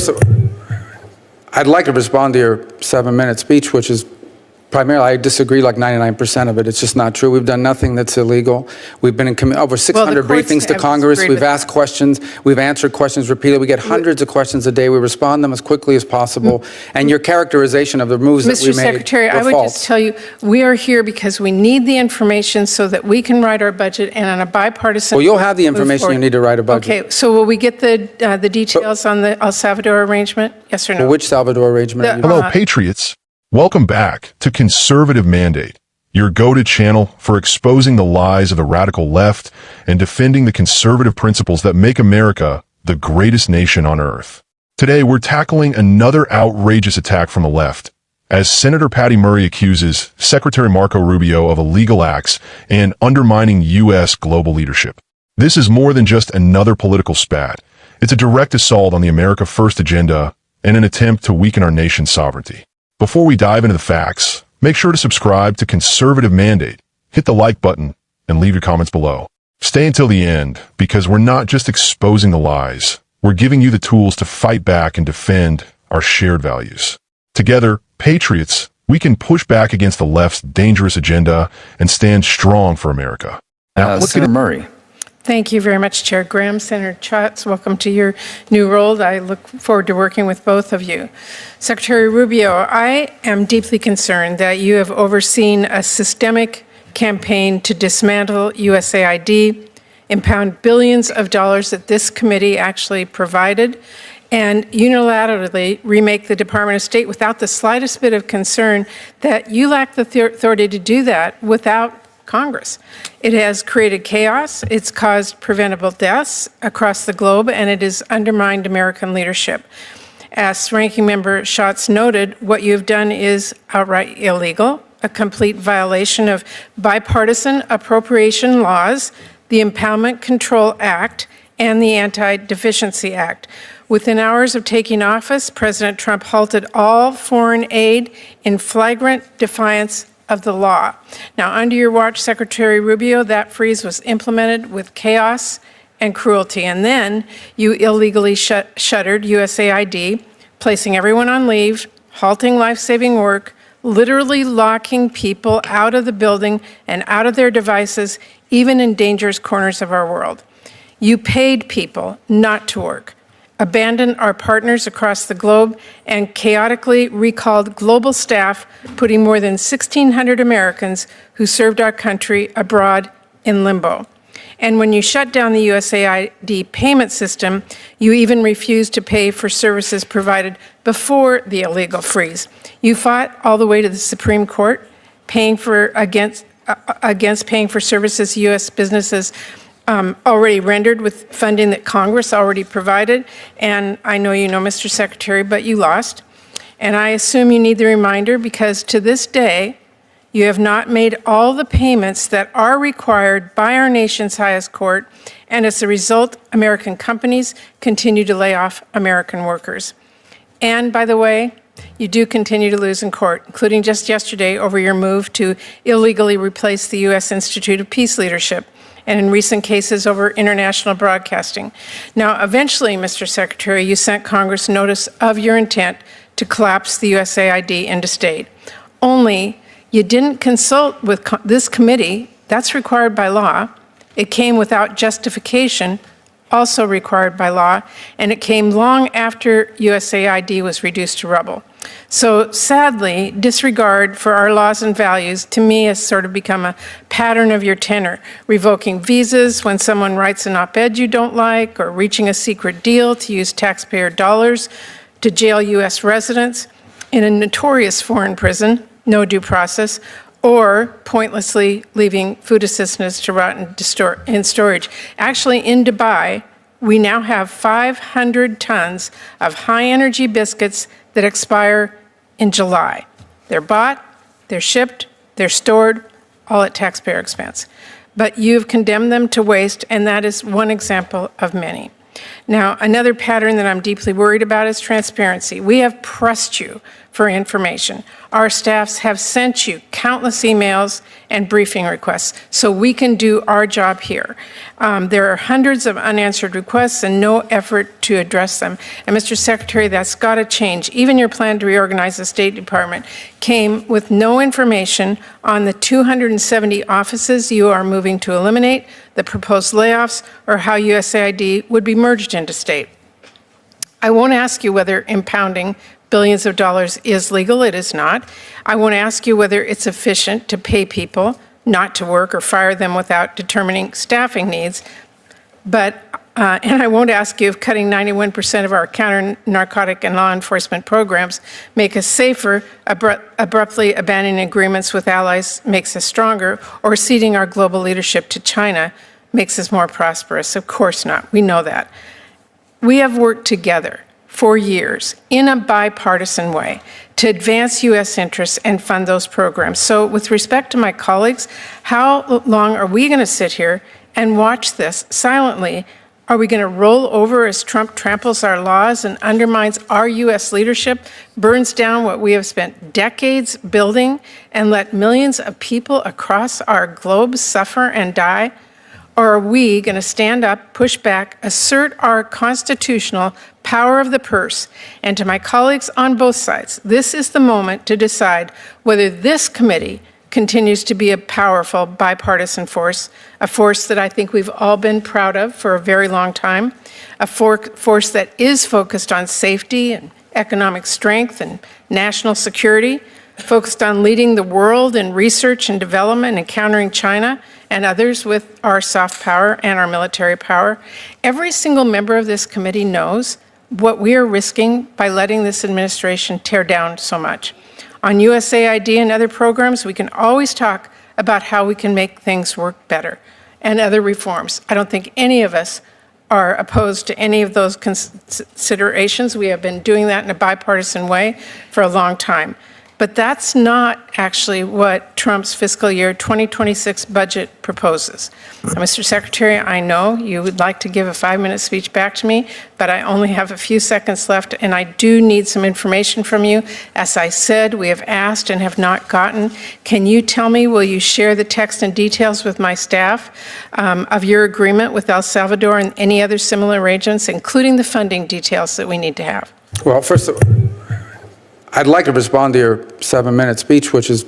So, I'd like to respond to your 7-minute speech, which is primarily, I disagree like 99% of it. It's just not true. We've done nothing that's illegal. We've been in over 600 briefings to Congress. We've asked questions. We've answered questions repeatedly. We get hundreds of questions a day. We respond them as quickly as possible. And your characterization of the moves that we made Mr. Secretary, I would just tell you, we are here because we need the information so that we can write our budget and on a bipartisan. Well, you'll have the information you need to write a budget. Okay, so will we get the details on the El Salvador arrangement? Yes or no? Well, which Salvador arrangement? Hello, Patriots. Welcome back to Conservative Mandate, your go-to channel for exposing the lies of the radical left and defending the conservative principles that make America the greatest nation on earth. Today, we're tackling another outrageous attack from the left, as Senator Patty Murray accuses Secretary Marco Rubio of illegal acts and undermining U.S. global leadership. This is more than just another political spat. It's a direct assault on the America First agenda and an attempt to weaken our nation's sovereignty. Before we dive into the facts, make sure to subscribe to Conservative Mandate, hit the like button, and leave your comments below. Stay until the end, because we're not just exposing the lies, we're giving you the tools to fight back and defend our shared values. Together, Patriots, we can push back against the left's dangerous agenda and stand strong for America. Now, Senator Murray. Thank you very much, Chair Graham. Senator Schatz, welcome to your new role. I look forward to working with both of you. Secretary Rubio, I am deeply concerned that you have overseen a systemic campaign to dismantle USAID, impound billions of dollars that this committee actually provided, and unilaterally remake the Department of State without the slightest bit of concern that you lack the authority to do that without Congress. It has created chaos, it's caused preventable deaths across the globe, and it has undermined American leadership. As Ranking Member Schatz noted, what you have done is outright illegal, a complete violation of bipartisan appropriation laws, the Impoundment Control Act, and the Anti-Deficiency Act. Within hours of taking office, President Trump halted all foreign aid in flagrant defiance of the law. Now, under your watch, Secretary Rubio, that freeze was implemented with chaos and cruelty. And then you illegally shuttered USAID, placing everyone on leave, halting life-saving work, literally locking people out of the building and out of their devices, even in dangerous corners of our world. You paid people not to work, abandoned our partners across the globe, and chaotically recalled global staff, putting more than 1,600 Americans who served our country abroad in limbo. And when you shut down the USAID payment system, you even refused to pay for services provided before the illegal freeze. You fought all the way to the Supreme Court, against paying for services U.S. businesses already rendered with funding that Congress already provided. And I know you know, Mr. Secretary, but you lost. And I assume you need the reminder because to this day, you have not made all the payments that are required by our nation's highest court. And as a result, American companies continue to lay off American workers. And by the way, you do continue to lose in court, including just yesterday over your move to illegally replace the U.S. Institute of Peace Leadership, and in recent cases over international broadcasting. Now, eventually, Mr. Secretary, you sent Congress notice of your intent to collapse the USAID into state. Only you didn't consult with this committee. That's required by law. It came without justification, also required by law, and it came long after USAID was reduced to rubble. So sadly, disregard for our laws and values, to me, has sort of become a pattern of your tenor, revoking visas when someone writes an op-ed you don't like, or reaching a secret deal to use taxpayer dollars to jail U.S. residents in a notorious foreign prison, no due process, or pointlessly leaving food assistance to rot in storage. Actually, in Dubai, we now have 500 tons of high-energy biscuits that expire in July. They're bought, they're shipped, they're stored, all at taxpayer expense. But you've condemned them to waste, and that is one example of many. Now, another pattern that I'm deeply worried about is transparency. We have pressed you for information. Our staffs have sent you countless emails and briefing requests so we can do our job here. There are hundreds of unanswered requests and no effort to address them. And Mr. Secretary, that's got to change. Even your plan to reorganize the State Department came with no information on the 270 offices you are moving to eliminate, the proposed layoffs, or how USAID would be merged into state. I won't ask you whether impounding billions of dollars is legal. It is not. I won't ask you whether it's efficient to pay people not to work or fire them without determining staffing needs. But, and I won't ask you if cutting 91% of our counter-narcotic and law enforcement programs make us safer, abruptly abandoning agreements with allies makes us stronger, or ceding our global leadership to China makes us more prosperous. Of course not. We know that. We have worked together for years in a bipartisan way to advance U.S. interests and fund those programs. So with respect to my colleagues, how long are we going to sit here and watch this silently? Are we going to roll over as Trump tramples our laws and undermines our U.S. leadership, burns down what we have spent decades building, and let millions of people across our globe suffer and die? Or are we going to stand up, push back, assert our constitutional power of the purse? And to my colleagues on both sides, this is the moment to decide whether this committee continues to be a powerful bipartisan force, a force that I think we've all been proud of for a very long time, a force that is focused on safety and economic strength and national security, focused on leading the world in research and development and countering China and others with our soft power and our military power. Every single member of this committee knows what we are risking by letting this administration tear down so much. On USAID and other programs, we can always talk about how we can make things work better and other reforms. I don't think any of us are opposed to any of those considerations. We have been doing that in a bipartisan way for a long time. But that's not actually what Trump's fiscal year 2026 budget proposes. Mr. Secretary, I know you would like to give a 5-minute speech back to me, but I only have a few seconds left, and I do need some information from you. As I said, we have asked and have not gotten. Can you tell me, will you share the text and details with my staff of your agreement with El Salvador and any other similar arrangements, including the funding details that we need to have? Well, first of all, I'd like to respond to your 7-minute speech, which is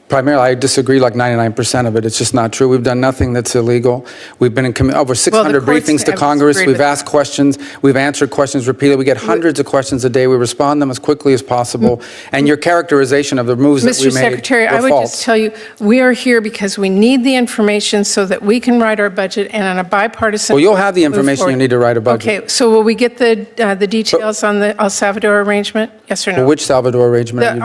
primarily, I disagree like 99% of it. It's just not true. We've done nothing that's illegal. We've been in over 600 briefings to Congress. We've asked questions. We've answered questions repeatedly. We get hundreds of questions a day. We respond them as quickly as possible. And your characterization of the moves that we made Mr. Secretary, I would just tell you, we are here because we need the information so that we can write our budget and on a bipartisan. Well, you'll have the information you need to write a budget. Okay, so will we get the details on the El Salvador arrangement? Yes or no? Well, which Salvador arrangement?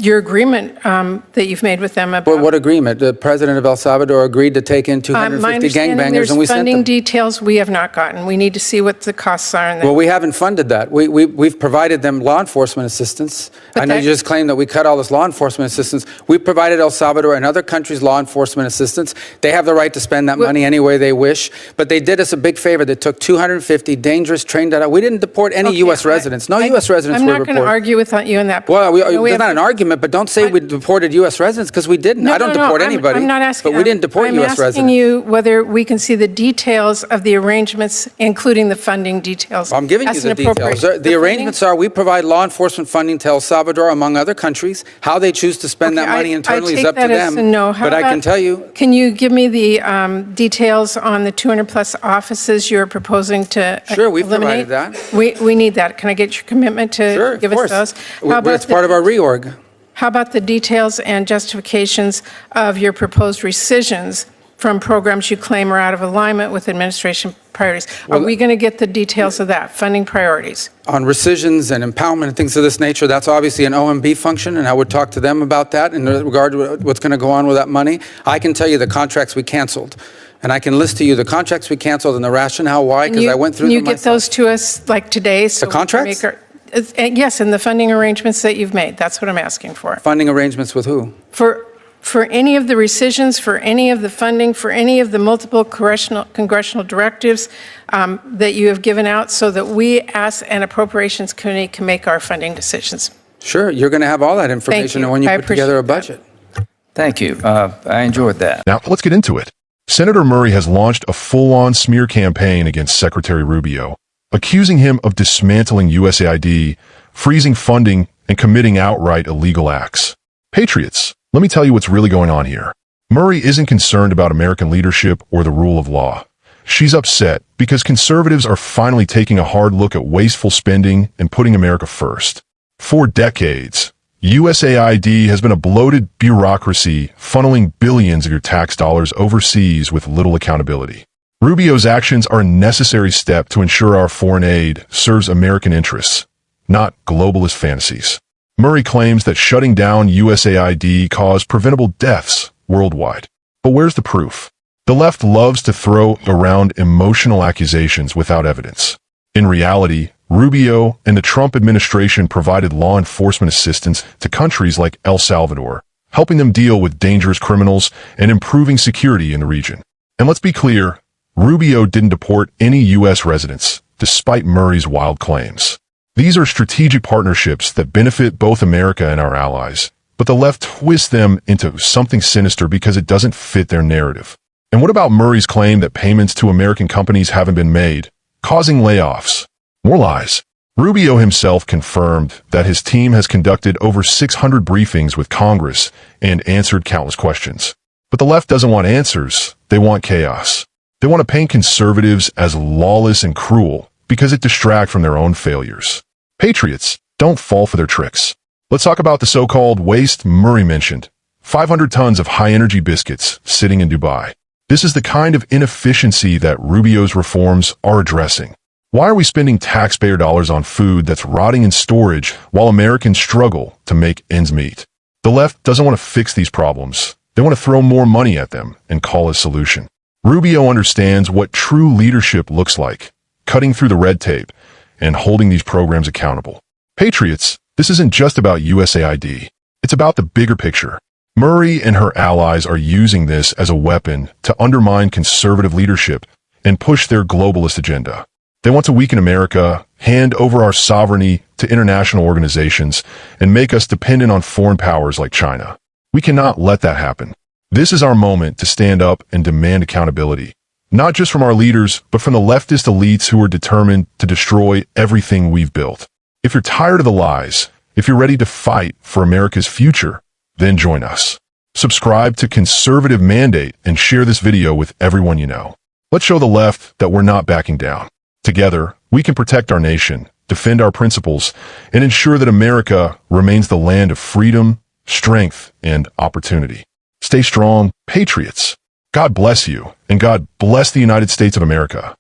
Your agreement that you've made with them about. But what agreement? The president of El Salvador agreed to take in 250 gangbangers, and we sent them. Funding details we have not gotten. We need to see what the costs are. Well, we haven't funded that. We've provided them law enforcement assistance. I know you just claimed that we cut all this law enforcement assistance. We provided El Salvador and other countries law enforcement assistance. They have the right to spend that money any way they wish, but they did us a big favor. They took 250 dangerous, trained out. We didn't deport any U.S. residents. No U.S. residents were deported. I'm not going to argue with you on that point. Well, it's not an argument, but don't say we deported U.S. residents, because we didn't. I don't deport anybody. I'm not asking. But we didn't deport U.S. residents. I'm asking you whether we can see the details of the arrangements, including the funding details. I'm giving you the details. The arrangements are we provide law enforcement funding to El Salvador, among other countries. How they choose to spend that money internally is up to them. But I can tell you. Can you give me the details on the 200-plus offices you're proposing to Sure, we've eliminate? provided that. We need that. Can I get your commitment to give us those? It's part of our reorg. How about the details and justifications of your proposed rescissions from programs you claim are out of alignment with administration priorities? Are we going to get the details of that, funding priorities? On rescissions and impoundment and things of this nature, that's obviously an OMB function, and I would talk to them about that in regard to what's going to go on with that money. I can tell you the contracts we canceled. And I can list to you the contracts we canceled and the rationale why, because I went through them myself. Can you get those to us like today? The contracts? Yes, and the funding arrangements that you've made. That's what I'm asking for. Funding arrangements with who? For any of the rescissions, for any of the funding, for any of the multiple congressional directives that you have given out, so that we as an appropriations committee can make our funding decisions. Sure, you're going to have all that information when you put together a budget. Thank you. I enjoyed that. Now, let's get into it. Senator Murray has launched a full-on smear campaign against Secretary Rubio. accusing him of dismantling USAID, freezing funding, and committing outright illegal acts. Patriots, let me tell you what's really going on here. Murray isn't concerned about American leadership or the rule of law. She's upset because conservatives are finally taking a hard look at wasteful spending and putting America first. For decades, USAID has been a bloated bureaucracy funneling billions of your tax dollars overseas with little accountability. Rubio's actions are a necessary step to ensure our foreign aid serves American interests, not globalist fantasies. Murray claims that shutting down USAID caused preventable deaths worldwide. But where's the proof? The left loves to throw around emotional accusations without evidence. In reality, Rubio and the Trump administration provided law enforcement assistance to countries like El Salvador, helping them deal with dangerous criminals and improving security in the region. And let's be clear, Rubio didn't deport any U.S. residents, despite Murray's wild claims. These are strategic partnerships that benefit both America and our allies, but the left twists them into something sinister because it doesn't fit their narrative. And what about Murray's claim that payments to American companies haven't been made, causing layoffs? More lies. Rubio himself confirmed that his team has conducted over 600 briefings with Congress and answered countless questions. But the left doesn't want answers, they want chaos. They want to paint conservatives as lawless and cruel because it distracts from their own failures. Patriots, don't fall for their tricks. Let's talk about the so-called waste Murray mentioned. 500 tons of high-energy biscuits sitting in Dubai. This is the kind of inefficiency that Rubio's reforms are addressing. Why are we spending taxpayer dollars on food that's rotting in storage while Americans struggle to make ends meet? The left doesn't want to fix these problems. They want to throw more money at them and call it a solution. Rubio understands what true leadership looks like, cutting through the red tape and holding these programs accountable. Patriots, this isn't just about USAID. It's about the bigger picture. Murray and her allies are using this as a weapon to undermine conservative leadership and push their globalist agenda. They want to weaken America, hand over our sovereignty to international organizations, and make us dependent on foreign powers like China. We cannot let that happen. This is our moment to stand up and demand accountability, not just from our leaders, but from the leftist elites who are determined to destroy everything we've built. If you're tired of the lies, if you're ready to fight for America's future, then join us. Subscribe to Conservative Mandate and share this video with everyone you know. Let's show the left that we're not backing down. Together, we can protect our nation, defend our principles, and ensure that America remains the land of freedom, strength, and opportunity. Stay strong, patriots. God bless you, and God bless the United States of America.